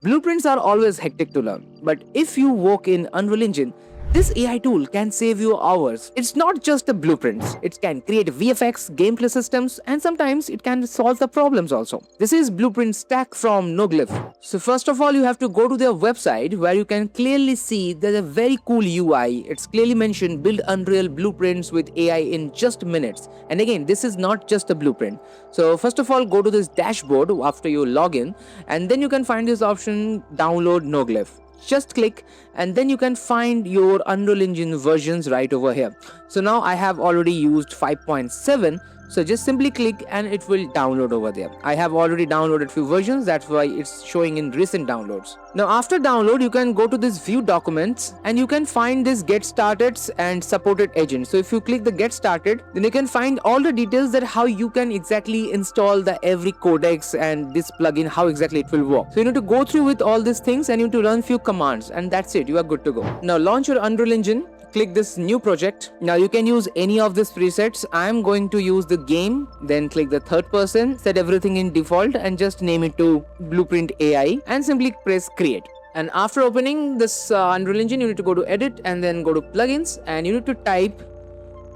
Blueprints are always hectic to learn, but if you work in Unreal Engine, this AI tool can save you hours. It's not just the blueprints, it can create VFX, gameplay systems, and sometimes it can solve the problems also. This is Blueprint Stack from NoGlyph. So first of all, you have to go to their website where you can clearly see there's a very cool UI. It's clearly mentioned build Unreal blueprints with AI in just minutes. And again, this is not just a blueprint. So first of all, go to this dashboard after you log in, and then you can find this option download NoGlyph. Just click and then you can find your Unreal Engine versions right over here. So now I have already used 5.7, so just simply click and it will download over there. I have already downloaded few versions, that's why it's showing in recent downloads. Now after download, you can go to this view documents and you can find this get started and supported agent. So if you click the get started, then you can find all the details that how you can exactly install the every codecs and this plugin, how exactly it will work. So you need to go through with all these things and you need to run few commands, and that's it, you are good to go. Now launch your Unreal Engine. Click this new project. Now you can use any of these presets. I'm going to use the game, then click the third person, set everything in default and just name it to Blueprint AI and simply press create. And after opening this Unreal Engine, you need to go to edit and then go to plugins and you need to type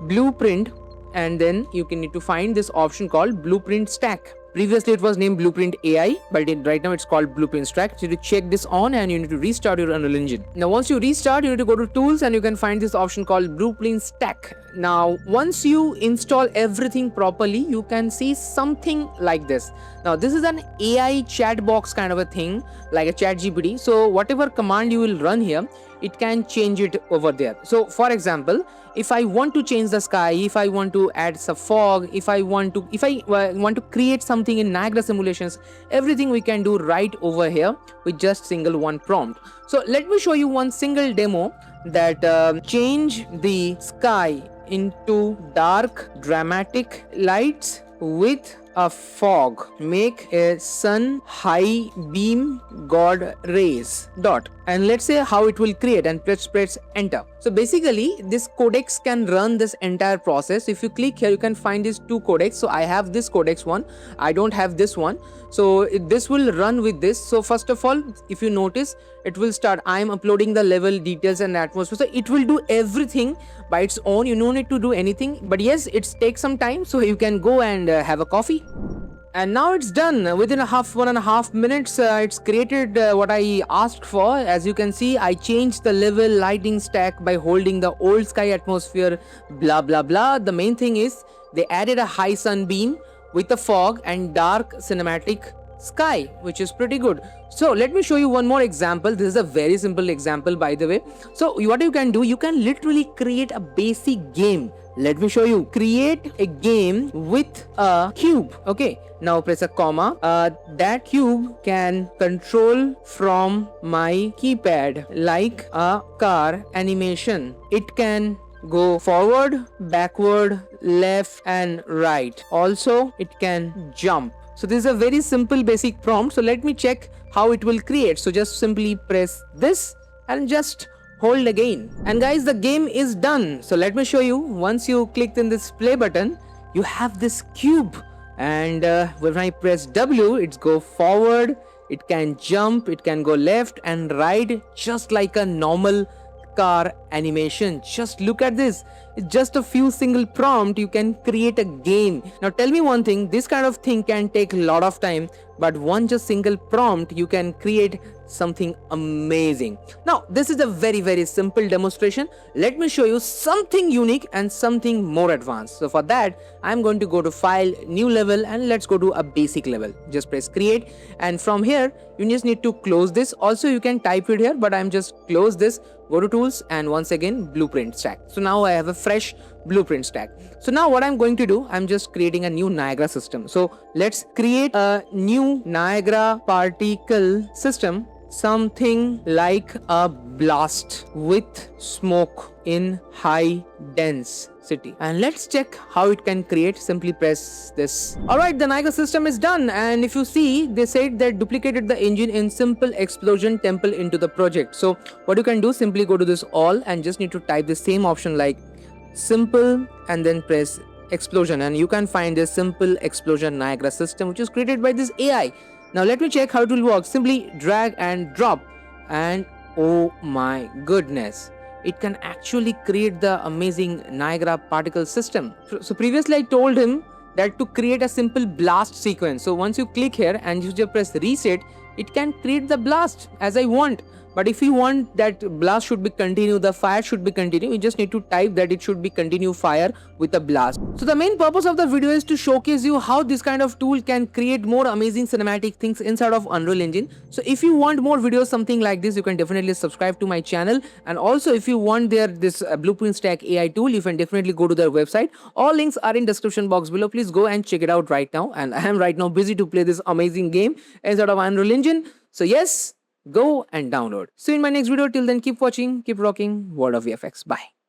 Blueprint, and then you can need to find this option called Blueprint Stack. Previously it was named Blueprint AI, but right now it's called Blueprint Stack. So you need to check this on and you need to restart your Unreal Engine. Now once you restart, you need to go to tools and you can find this option called Blueprint Stack. Now once you install everything properly, you can see something like this. Now this is an AI chat box kind of a thing, like a chat GPT. So whatever command you will run here, it can change it over there. So for example, if I want to change the sky, if I want to add some fog, if I want to create something in Niagara simulations, everything we can do right over here with just single one prompt. So let me show you one single demo that change the sky into dark dramatic lights with a fog, make a sun high beam god rays dot, and let's say how it will create, and press enter. So basically this codecs can run this entire process. If you click here, you can find these two codecs. So I have this codecs one, I don't have this one, so this will run with this. So first of all, if you notice, it will start, I am uploading the level details and atmosphere, so it will do everything by its own. You don't need to do anything, but yes, it takes some time, so you can go and have a coffee. And now it's done. Within 1.5 minutes, it's created what I asked for. As you can see, I changed the level lighting stack by holding the old sky atmosphere, blah blah blah. The main thing is they added a high sunbeam with a fog and dark cinematic sky, which is pretty good. So let me show you one more example. This is a very simple example, by the way. So what you can do, you can literally create a basic game. Let me show you. Create a game with a cube. Okay, now press a comma. That cube can control from my keypad like a car animation. It can go forward, backward, left and right. Also it can jump. So this is a very simple basic prompt. So let me check how it will create. So just simply press this and just hold again. And guys, the game is done. So let me show you. Once you clicked in this play button, you have this cube, and when I press W, it's go forward, it can jump, it can go left and right, just like a normal car animation. Just look at this. It's just a few single prompt, you can create a game. Now tell me one thing, this kind of thing can take a lot of time, but one just single prompt you can create something amazing. Now this is a very simple demonstration. Let me show you something unique and something more advanced. So for that, I'm going to go to file, new level, and let's go to a basic level. Just press create, and from here you just need to close this. Also you can type it here, but I'm just close this. Go to tools and once again Blueprint Stack. So now I have a fresh Blueprint Stack. So now what I'm going to do, I'm just creating a new Niagara system. So let's create a new Niagara particle system, something like a blast with smoke in high dense city, and let's check how it can create. Simply press this. Alright, the Niagara system is done, and if you see, they said that duplicated the engine in simple explosion temple into the project. So what you can do, simply go to this all and just need to type the same option like simple and then press explosion, and you can find this simple explosion Niagara system which is created by this AI. Now let me check how it will work. Simply drag and drop, and oh my goodness, it can actually create the amazing Niagara particle system. So previously I told him that to create a simple blast sequence. So once you click here and you just press reset, it can create the blast as I want. But if you want that blast should be continue, the fire should be continue, you just need to type that it should be continue fire with a blast. So the main purpose of the video is to showcase you how this kind of tool can create more amazing cinematic things inside of Unreal Engine. So if you want more videos something like this, you can definitely subscribe to my channel. And also if you want this Blueprint Stack AI tool, you can definitely go to their website. All links are in description box below. Please go and check it out right now. And I am right now busy to play this amazing game inside of Unreal Engine. So yes, go and download. See you in my next video. Till then, keep watching, keep rocking. World of VFX. Bye.